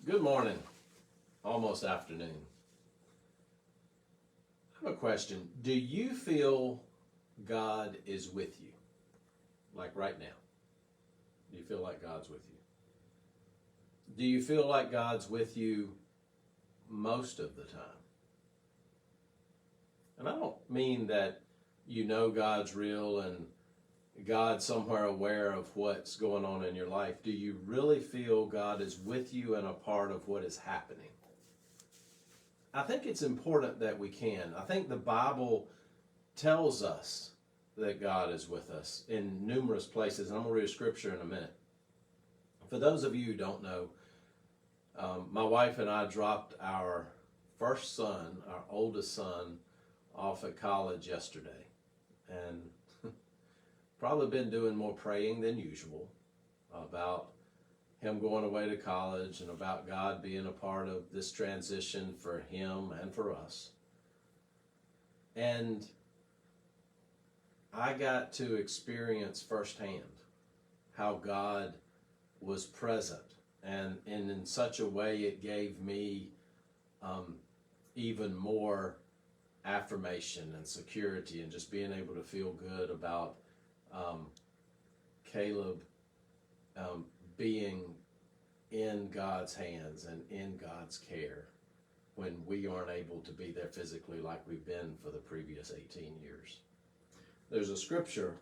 Good morning, almost afternoon. I have a question. Do you feel God is with you? Like right now? Do you feel like God's with you? Do you feel like God's with you most of the time? And I don't mean that you know God's real and God's somewhere aware of what's going on in your life. Do you really feel God is with you and a part of what is happening? I think it's important that we can. I think the Bible tells us that God is with us in numerous places. And I'm going to read a scripture in a minute. For those of you who don't know, my wife and I dropped our first son, our oldest son, off at college yesterday. And probably been doing more praying than usual about him going away to college and about God being a part of this transition for him and for us. And I got to experience firsthand how God was present, and in such a way it gave me even more affirmation and security, and just being able to feel good about Caleb being in God's hands and in God's care when we aren't able to be there physically like we've been for the previous 18 years. There's a scripture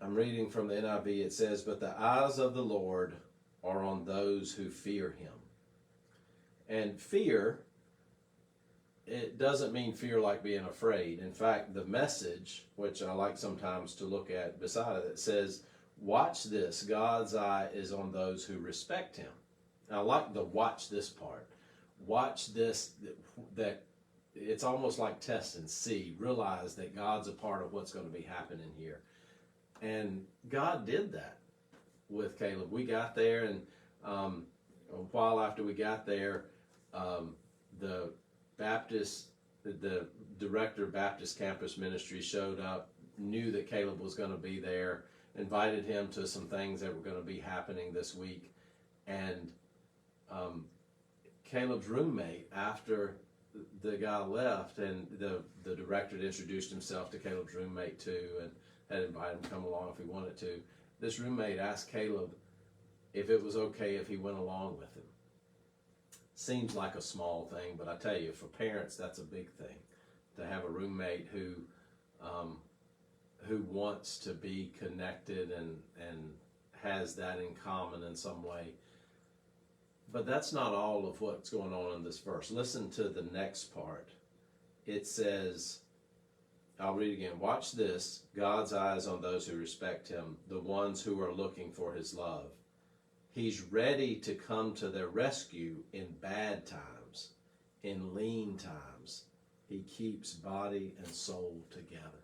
I'm reading from the NIV. It says, "But the eyes of the Lord are on those who fear him." And fear, it doesn't mean fear like being afraid. In fact, the Message, which I like sometimes to look at beside it, says, "Watch this, God's eye is on those who respect him." And I like the watch this part. Watch this, that it's almost like test and see. Realize that God's a part of what's going to be happening here. And God did that with Caleb. We got there, and a while after we got there, the director of Baptist Campus Ministry showed up, knew that Caleb was going to be there, invited him to some things that were going to be happening this week. And Caleb's roommate, after the guy left, and the director had introduced himself to Caleb's roommate too, and had invited him to come along if he wanted to. This roommate asked Caleb if it was okay if he went along with him. Seems like a small thing, but I tell you, for parents, that's a big thing, to have a roommate who wants to be connected and has that in common in some way. But that's not all of what's going on in this verse. Listen to the next part. It says, I'll read again. "Watch this, God's eyes on those who respect him, the ones who are looking for his love. He's ready to come to their rescue in bad times, in lean times. He keeps body and soul together."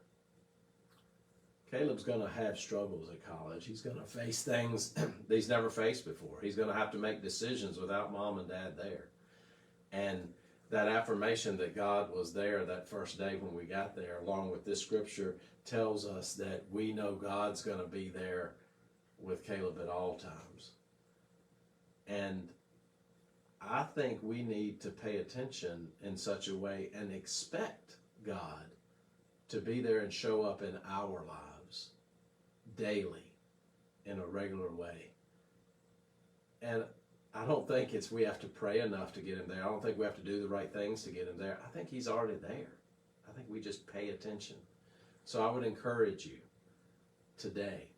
Caleb's going to have struggles at college. He's going to face things that he's never faced before. He's going to have to make decisions without mom and dad there. And that affirmation that God was there that first day when we got there, along with this scripture, tells us that we know God's going to be there with Caleb at all times. And I think we need to pay attention in such a way and expect God to be there and show up in our lives daily in a regular way. And I don't think we have to pray enough to get him there. I don't think we have to do the right things to get him there. I think he's already there. I think we just pay attention. So I would encourage you today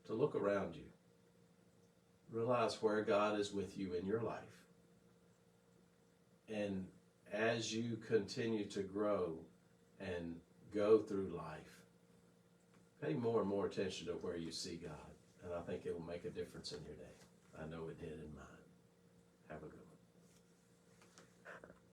to look around you. Realize where God is with you in your life. And as you continue to grow and go through life, pay more and more attention to where you see God. And I think it will make a difference in your day. I know it did in mine. Have a good one.